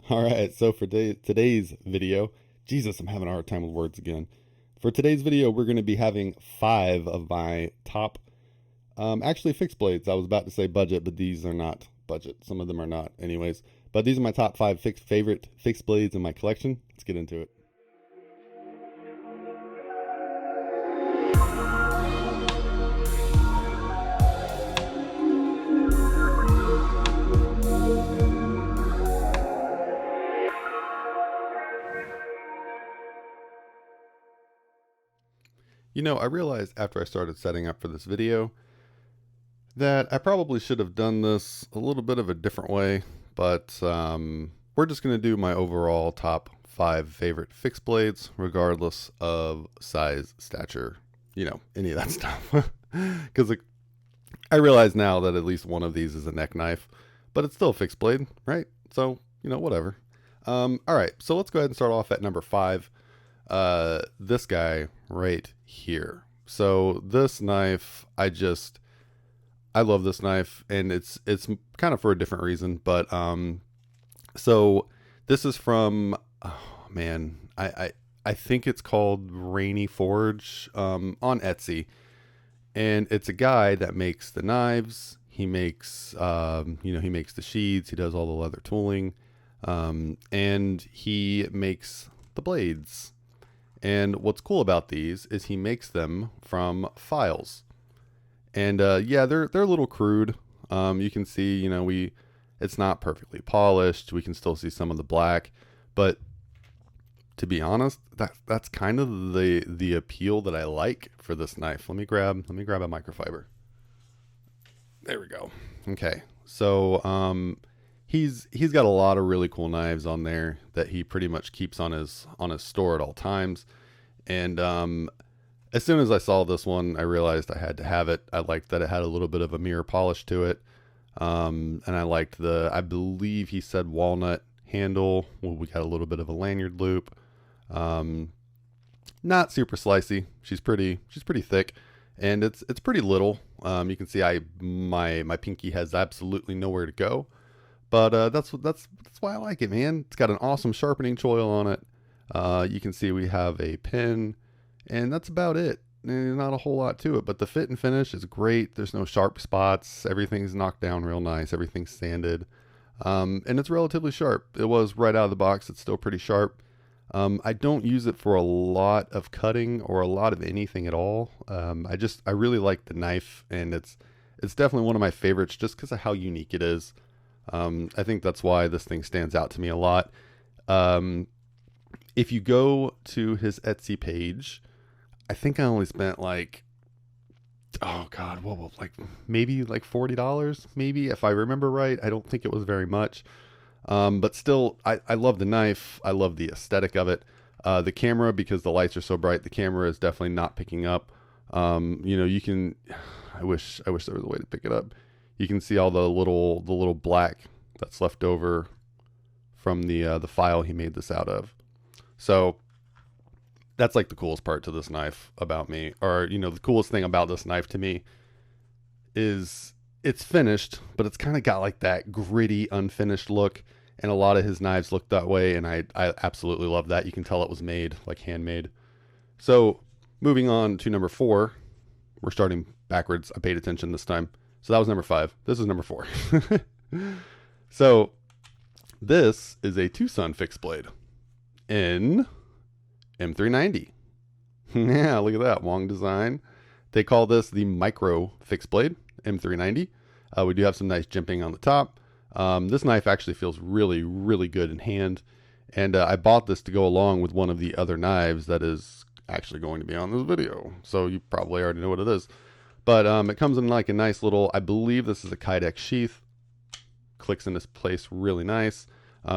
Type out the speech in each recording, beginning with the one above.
All right, so for today's video, Jesus, I'm having a hard time with words again. For today's video, we're going to be having 5 of my top, actually fixed blades. I was about to say budget, but these are not budget. Some of them are not anyways. But these are my top 5 favorite fixed blades in my collection. Let's get into it. You know, I realized after I started setting up for this video that I probably should have done this a little bit of a different way, but we're just going to do my overall top 5 favorite fixed blades, regardless of size, stature, you know, any of that stuff. Because I realize now that at least one of these is a neck knife, but it's still a fixed blade, right? So, you know, whatever. All right, so let's go ahead and start off at number 5. This guy right here. So this knife, I love this knife, and it's kind of for a different reason, but so this is from, oh man, I think it's called Rainey Forge on Etsy, and it's a guy that makes the knives. He makes he makes the sheaths, he does all the leather tooling, and he makes the blades. And what's cool about these is he makes them from files. And yeah, they're a little crude. You can see, you know, it's not perfectly polished. We can still see some of the black, but to be honest, that's kind of the appeal that I like for this knife. Let me grab a microfiber. There we go. Okay. So he's got a lot of really cool knives on there that he pretty much keeps on his store at all times. And as soon as I saw this one, I realized I had to have it. I liked that it had a little bit of a mirror polish to it. And I liked I believe he said walnut handle. Well, we got a little bit of a lanyard loop. Not super slicey. She's pretty thick, and it's pretty little. You can see my pinky has absolutely nowhere to go. But that's why I like it, man. It's got an awesome sharpening choil on it. You can see we have a pin, and that's about it. Not a whole lot to it, but the fit and finish is great. There's no sharp spots. Everything's knocked down real nice. Everything's sanded. And it's relatively sharp. It was right out of the box. It's still pretty sharp. I don't use it for a lot of cutting or a lot of anything at all. I really like the knife, and it's definitely one of my favorites just because of how unique it is. I think that's why this thing stands out to me a lot. If you go to his Etsy page, I think I only spent like, oh God, maybe like $40, maybe, if I remember right. I don't think it was very much. But still, I love the knife. I love the aesthetic of it. The camera, because the lights are so bright, the camera is definitely not picking up. You can, I wish there was a way to pick it up. You can see all the little black that's left over from the file he made this out of. So that's like the coolest part to this knife about me, or the coolest thing about this knife to me is it's finished, but it's kind of got like that gritty, unfinished look, and a lot of his knives look that way, and I absolutely love that. You can tell it was made, like handmade. So moving on to number 4, we're starting backwards. I paid attention this time. So that was number 5. This is number 4. So this is a Tucson fixed blade in M390. Yeah, look at that. Wong design. They call this the micro fixed blade, M390. We do have some nice jimping on the top. This knife actually feels really, really good in hand. And I bought this to go along with one of the other knives that is actually going to be on this video. So you probably already know what it is. But it comes in like a nice little, I believe this is a Kydex sheath. Clicks into place really nice.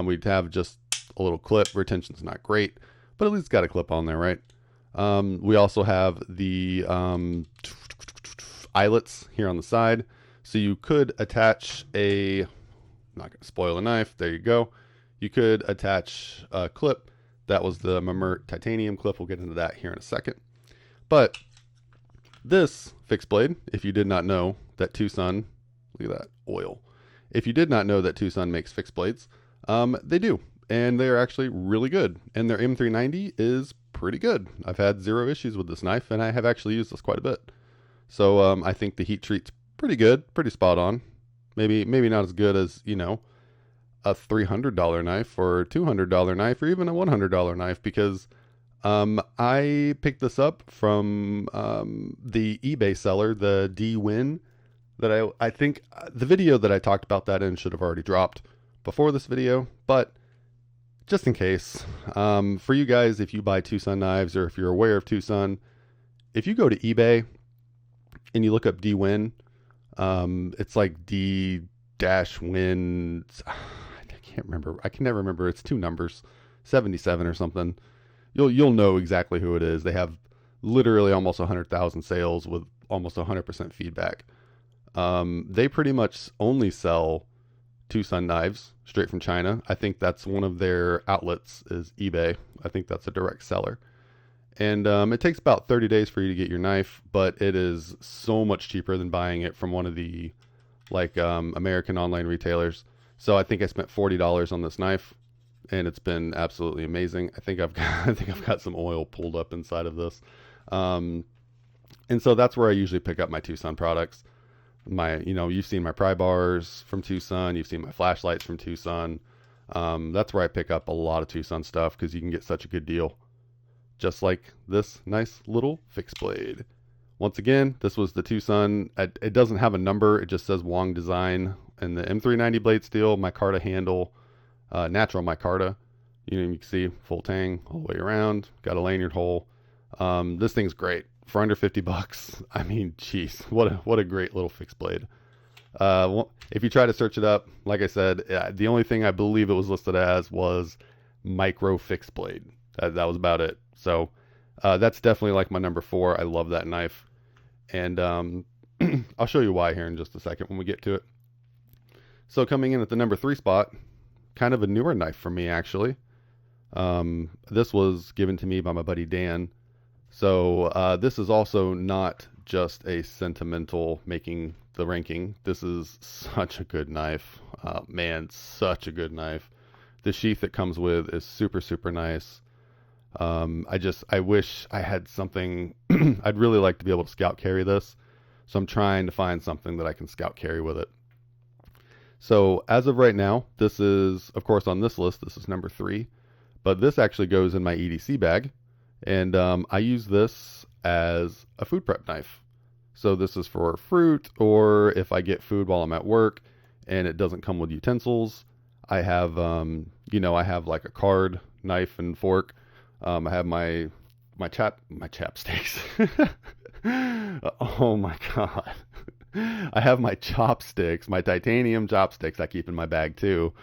We'd have just a little clip. Retention's not great, but at least it's got a clip on there, right? We also have the eyelets here on the side. So you could attach I'm not going to spoil the knife. There you go. You could attach a clip. That was the Mamert titanium clip. We'll get into that here in a second. But this fixed blade, if you did not know that Tucson, look at that oil. If you did not know that Tucson makes fixed blades, they do. and they're actually really good. And their M390 is pretty good. I've had zero issues with this knife, and I have actually used this quite a bit. So I think the heat treat's pretty good, pretty spot on. Maybe not as good as, you know, a $300 knife or $200 knife or even a $100 knife, because I picked this up from the eBay seller, the D-Win, that I think the video that I talked about that in should have already dropped before this video, but just in case, for you guys, if you buy Tucson knives or if you're aware of Tucson, if you go to eBay and you look up D-Win, it's like D-Win, I can't remember. I can never remember. It's 2 numbers, 77 or something. You'll know exactly who it is. They have literally almost 100,000 sales with almost 100% feedback. They pretty much only sell Tucson knives straight from China. I think that's one of their outlets is eBay. I think that's a direct seller. And it takes about 30 days for you to get your knife, but it is so much cheaper than buying it from one of the American online retailers. So I think I spent $40 on this knife, and it's been absolutely amazing. I think I've got some oil pulled up inside of this. And so that's where I usually pick up my Tucson products. You've seen my pry bars from Tucson. You've seen my flashlights from Tucson. That's where I pick up a lot of Tucson stuff because you can get such a good deal. Just like this nice little fixed blade. Once again, this was the Tucson. It doesn't have a number. It just says Wong Design. And the M390 blade steel, micarta handle, natural micarta. You can see full tang all the way around. Got a lanyard hole. This thing's great for under $50. I mean, geez, what a great little fixed blade. If you try to search it up, like I said, the only thing I believe it was listed as was micro fixed blade. That was about it. So that's definitely like my number 4. I love that knife, and I'll show you why here in just a second when we get to it. So coming in at the number 3 spot, kind of a newer knife for me actually. This was given to me by my buddy Dan. So this is also not just a sentimental making the ranking. This is such a good knife. Man, such a good knife. The sheath it comes with is super, super nice. I wish I had something. I'd really like to be able to scout carry this. So I'm trying to find something that I can scout carry with it. So as of right now, this is, of course, on this list, this is number 3. But this actually goes in my EDC bag. And I use this as a food prep knife. So this is for fruit, or if I get food while I'm at work and it doesn't come with utensils. I have, I have like a card, knife, and fork. I have my chapsticks. Oh my God. I have my chopsticks, my titanium chopsticks I keep in my bag too.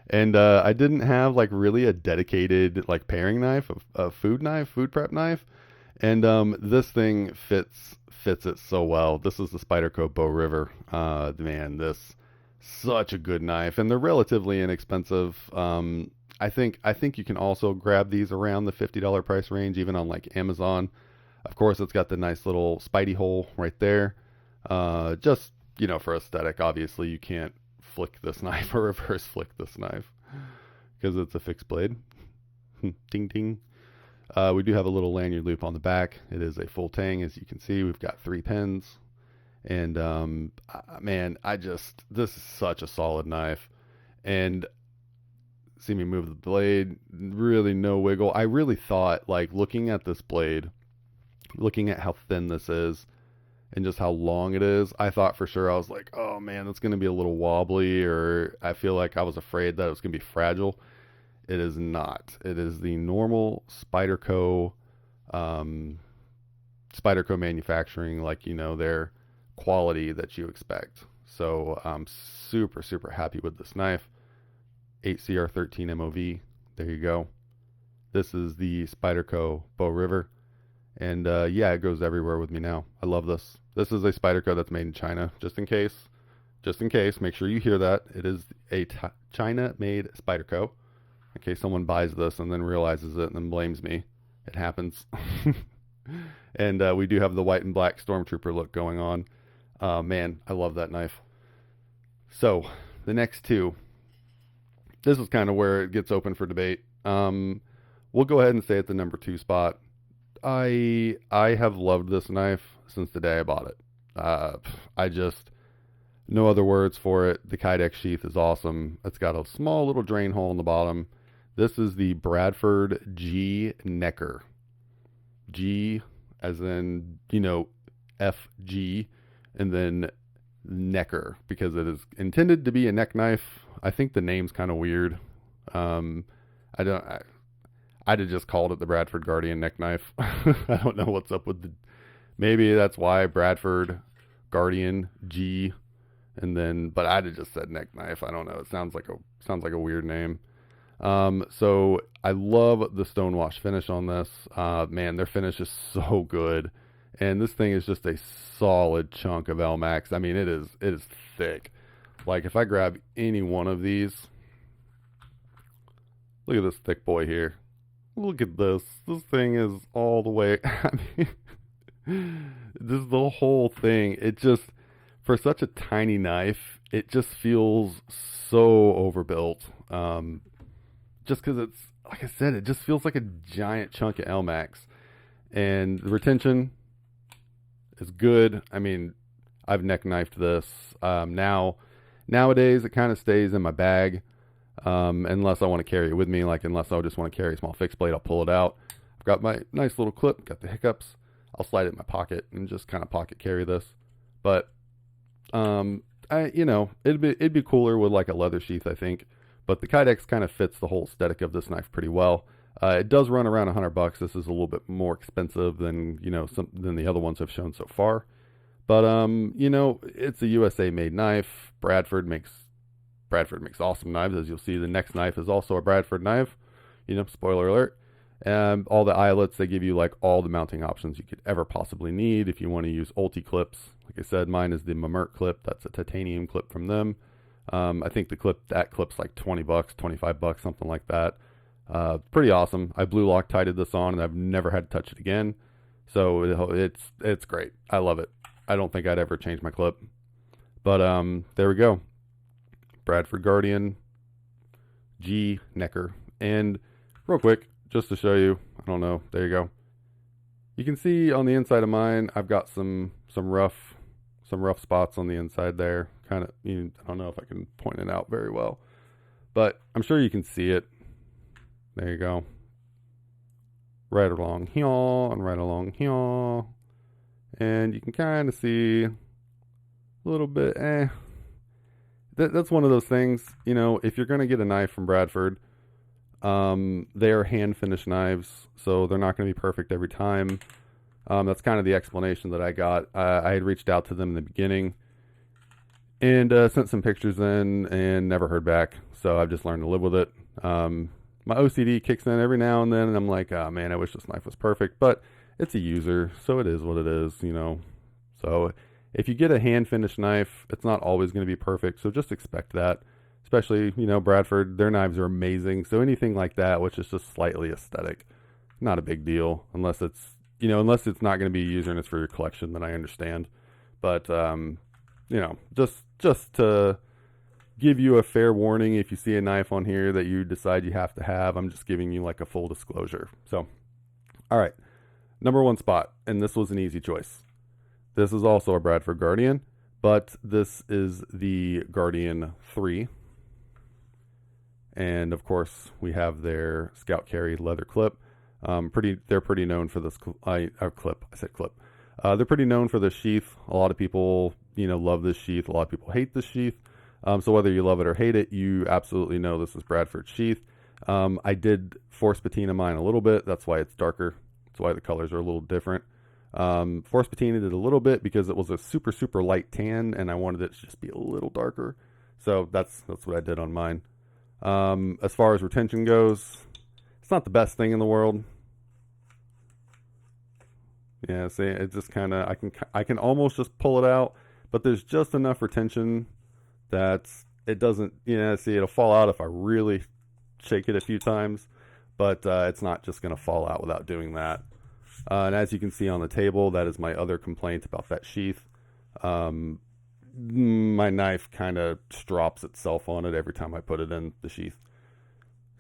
And I didn't have like really a dedicated like paring knife, a food prep knife. And this thing fits it so well. This is the Spyderco Bow River. Man, this such a good knife, and they're relatively inexpensive. I think you can also grab these around the $50 price range, even on like Amazon. Of course, it's got the nice little Spidey hole right there. Just, for aesthetic, obviously you can't flick this knife or reverse flick this knife because it's a fixed blade. Ding, ding. We do have a little lanyard loop on the back. It is a full tang, as you can see. We've got 3 pins. And, man, this is such a solid knife. And see me move the blade, really no wiggle. I really thought, like, looking at this blade, looking at how thin this is, and just how long it is, I thought for sure, I was like, oh man, that's going to be a little wobbly, or I feel like I was afraid that it was going to be fragile. It is not. It is the normal Spyderco manufacturing, like, their quality that you expect. So I'm super, super happy with this knife. 8CR13 MOV. There you go. This is the Spyderco Bow River. And yeah, it goes everywhere with me now. I love this. This is a Spyderco that's made in China, just in case. Just in case, make sure you hear that. It is a China-made Spyderco. In case someone buys this and then realizes it and then blames me. It happens. And we do have the white and black Stormtrooper look going on. Man, I love that knife. So, the next 2. this is kind of where it gets open for debate. We'll go ahead and say at the number 2 spot. I have loved this knife since the day I bought it. I just, no other words for it. The Kydex sheath is awesome. It's got a small little drain hole in the bottom. This is the Bradford G necker. G as in, FG, and then necker, because it is intended to be a neck knife. I think the name's kind of weird. I'd have just called it the Bradford Guardian neck knife. I don't know what's up with maybe that's why Bradford Guardian G, and then, but I'd have just said neck knife. I don't know. It sounds like a weird name. So I love the stonewash finish on this. Man, their finish is so good. And this thing is just a solid chunk of Elmax. I mean, it is thick. Like if I grab any one of these, look at this thick boy here. Look at this. This thing is all the way. I mean, this is the whole thing. It just, for such a tiny knife, it just feels so overbuilt. Just because it's, like I said, it just feels like a giant chunk of Elmax. And the retention is good. I mean, I've neck knifed this. Nowadays, it kind of stays in my bag. Unless I want to carry it with me, like unless I just want to carry a small fixed blade, I'll pull it out. I've got my nice little clip, got the hiccups. I'll slide it in my pocket and just kind of pocket carry this. But, it'd be cooler with like a leather sheath, I think. But the Kydex kind of fits the whole aesthetic of this knife pretty well. It does run around $100. This is a little bit more expensive than, than the other ones I've shown so far. But, it's a USA made knife. Bradford makes awesome knives. As you'll see, the next knife is also a Bradford knife. Spoiler alert. And all the eyelets, they give you like all the mounting options you could ever possibly need. If you want to use Ulti clips, like I said, mine is the Mamert clip. That's a titanium clip from them. I think that clip's like $20, $25, something like that. Pretty awesome. I blue Loctited this on and I've never had to touch it again. So it's great. I love it. I don't think I'd ever change my clip. But there we go. Bradford Guardian G necker. And real quick, just to show you, I don't know, there you go. You can see on the inside of mine, I've got some rough spots on the inside there. Kind of, I don't know if I can point it out very well, but I'm sure you can see it. There you go. Right along here and right along here. And you can kind of see a little bit, That's one of those things, if you're going to get a knife from Bradford, they are hand-finished knives, so they're not going to be perfect every time. That's kind of the explanation that I got. I had reached out to them in the beginning and sent some pictures in and never heard back, so I've just learned to live with it. My OCD kicks in every now and then, and I'm like, oh man, I wish this knife was perfect, but it's a user, so it is what it is, So if you get a hand-finished knife, it's not always going to be perfect, so just expect that. Especially, Bradford, their knives are amazing, so anything like that, which is just slightly aesthetic, not a big deal, unless it's not going to be a user and it's for your collection, then I understand. But, just to give you a fair warning, if you see a knife on here that you decide you have to have, I'm just giving you like a full disclosure. So, all right, number 1 spot, and this was an easy choice. This is also a Bradford Guardian, but this is the Guardian 3. And of course, we have their Scout Carry leather clip. They're pretty known for this clip. I said clip. They're pretty known for this sheath. A lot of people, love this sheath. A lot of people hate this sheath. So whether you love it or hate it, you absolutely know this is Bradford sheath. I did force patina mine a little bit. That's why it's darker. That's why the colors are a little different. Force patinaed it a little bit because it was a super, super light tan, and I wanted it to just be a little darker. So that's what I did on mine. As far as retention goes, it's not the best thing in the world. Yeah, see, it just kind of, I can almost just pull it out, but there's just enough retention that it doesn't, see, it'll fall out if I really shake it a few times, but it's not just going to fall out without doing that. And as you can see on the table, that is my other complaint about that sheath. My knife kind of strops itself on it every time I put it in the sheath.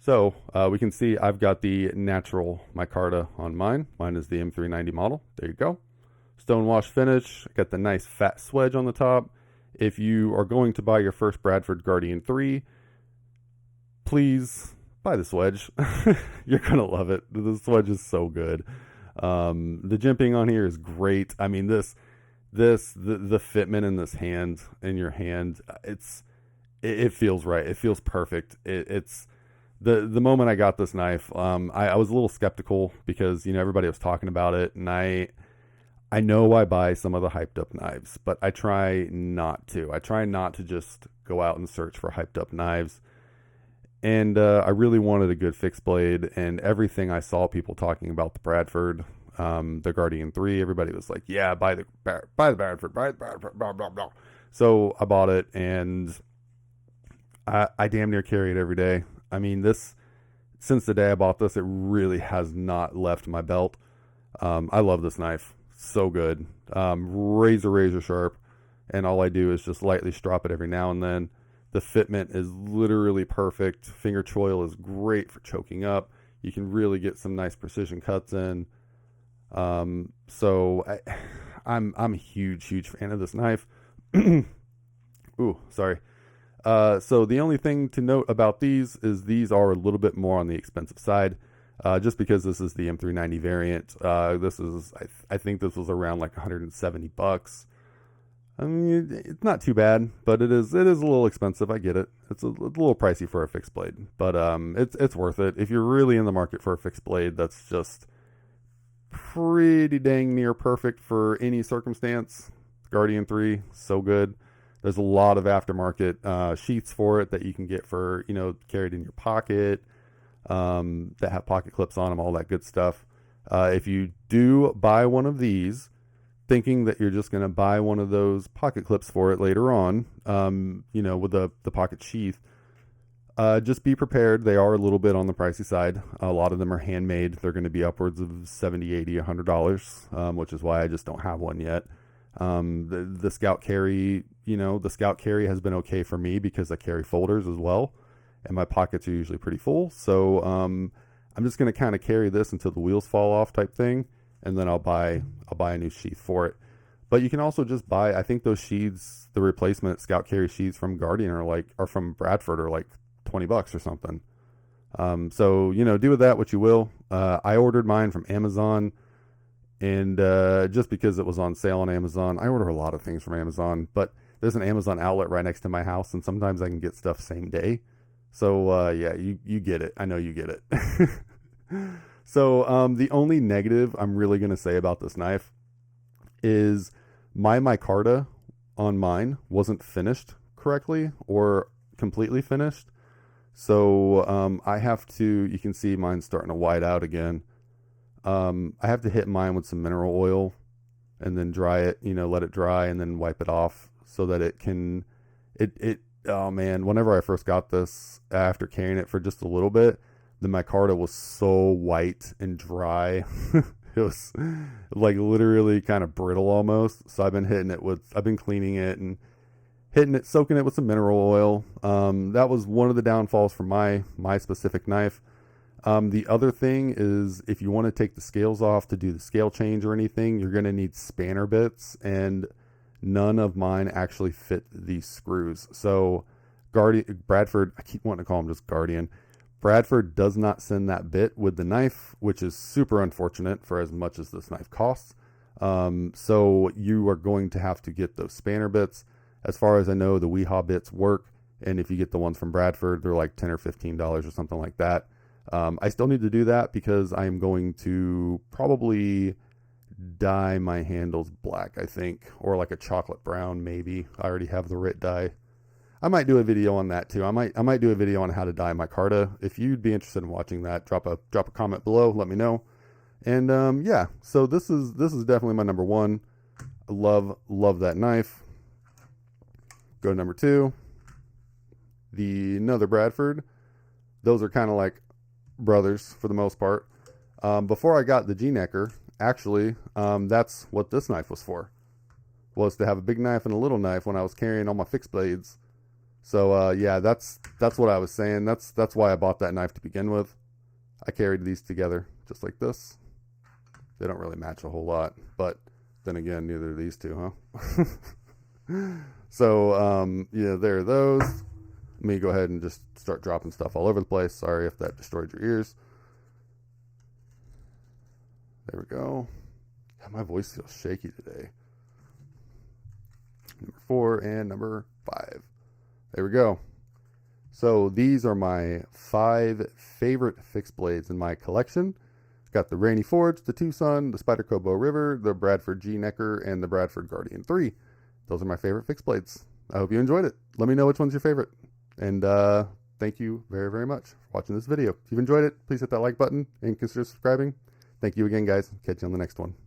So we can see I've got the natural micarta on mine. Mine is the M390 model. There you go. Stonewash finish. Got the nice fat swedge on the top. If you are going to buy your first Bradford Guardian 3, please buy the swedge. You're going to love it. The swedge is so good. The jimping on here is great. I mean, the fitment in this hand, in your hand, it feels right. It feels perfect. It's the moment I got this knife, I was a little skeptical because, you know, everybody was talking about it, and I know I buy some of the hyped up knives, but I try not to. I try not to just go out and search for hyped up knives. And I really wanted a good fixed blade, and everything I saw people talking about the Bradford, the Guardian 3, everybody was like, yeah, buy the Bradford, blah, blah, blah. So I bought it, and I damn near carry it every day. I mean, since the day I bought this, it really has not left my belt. I love this knife. So good. Razor sharp. And all I do is just lightly strop it every now and then. The fitment is literally perfect. Finger choil is great for choking up. You can really get some nice precision cuts in. So I'm a huge fan of this knife. Ooh, sorry. So the only thing to note about these is these are a little bit more on the expensive side, just because this is the M390 variant. I think this was around like $170. I mean, it's not too bad, but it is a little expensive. I get it. It's a little pricey for a fixed blade, but it's worth it if you're really in the market for a fixed blade. That's just pretty dang near perfect for any circumstance. Guardian 3, so good. There's a lot of aftermarket sheaths for it that you can get for, you know, carried in your pocket, that have pocket clips on them, all that good stuff. If you do buy one of these, thinking that you're just going to buy one of those pocket clips for it later on, you know, with the pocket sheath, just be prepared. They are a little bit on the pricey side. A lot of them are handmade. They're going to be upwards of $70, $80, $100, which is why I just don't have one yet. The Scout Carry, you know, the Scout Carry has been okay for me because I carry folders as well, and my pockets are usually pretty full. So I'm just going to kind of carry this until the wheels fall off type thing, and then I'll buy a new sheath for it. But you can also just buy, I think those sheaths, the replacement Scout Carry sheaths from Guardian are from Bradford are like $20 or something. So, you know, do with that what you will. I ordered mine from Amazon. And just because it was on sale on Amazon, I order a lot of things from Amazon, but there's an Amazon outlet right next to my house, and sometimes I can get stuff same day. So yeah, you get it. I know you get it. So the only negative I'm really going to say about this knife is my micarta on mine wasn't finished correctly or completely finished. So I have to, you can see mine starting to white out again. I have to hit mine with some mineral oil and then dry it, you know, let it dry and then wipe it off so that it can, oh man, whenever I first got this, after carrying it for just a little bit, the micarta was so white and dry. It was like literally kind of brittle almost. So I've been cleaning it and hitting it, soaking it with some mineral oil. That was one of the downfalls for my specific knife. The other thing is if you want to take the scales off to do the scale change or anything, you're going to need spanner bits, and none of mine actually fit these screws. So Bradford, I keep wanting to call them just Guardian. Bradford does not send that bit with the knife, which is super unfortunate for as much as this knife costs. So you are going to have to get those spanner bits. As far as I know, the Weehaw bits work, and if you get the ones from Bradford, they're like $10 or $15 or something like that. I still need to do that because I'm going to probably dye my handles black, I think, or like a chocolate brown maybe. I already have the RIT dye. I might do a video on that too. I might do a video on how to dye micarta. If you'd be interested in watching that, drop a comment below, let me know. And yeah, so this is definitely my number one. I love that knife. Go to number two. Another Bradford. Those are kind of like brothers for the most part. Before I got the G-necker, actually, that's what this knife was for. Was to have a big knife and a little knife when I was carrying all my fixed blades. So yeah, that's what I was saying. That's why I bought that knife to begin with. I carried these together just like this. They don't really match a whole lot, but then again, neither do these two, huh? So yeah, there are those. Let me go ahead and just start dropping stuff all over the place. Sorry if that destroyed your ears. There we go. God, my voice feels shaky today. Number 4 and number 5. There we go. So these are my 5 favorite fixed blades in my collection. Got the Rainey Forge, the Tucson, the Spyderco Bow River, the Bradford G Necker, and the Bradford Guardian 3. Those are my favorite fixed blades. I hope you enjoyed it. Let me know which one's your favorite. And thank you very, very much for watching this video. If you've enjoyed it, please hit that like button and consider subscribing. Thank you again, guys. Catch you on the next one.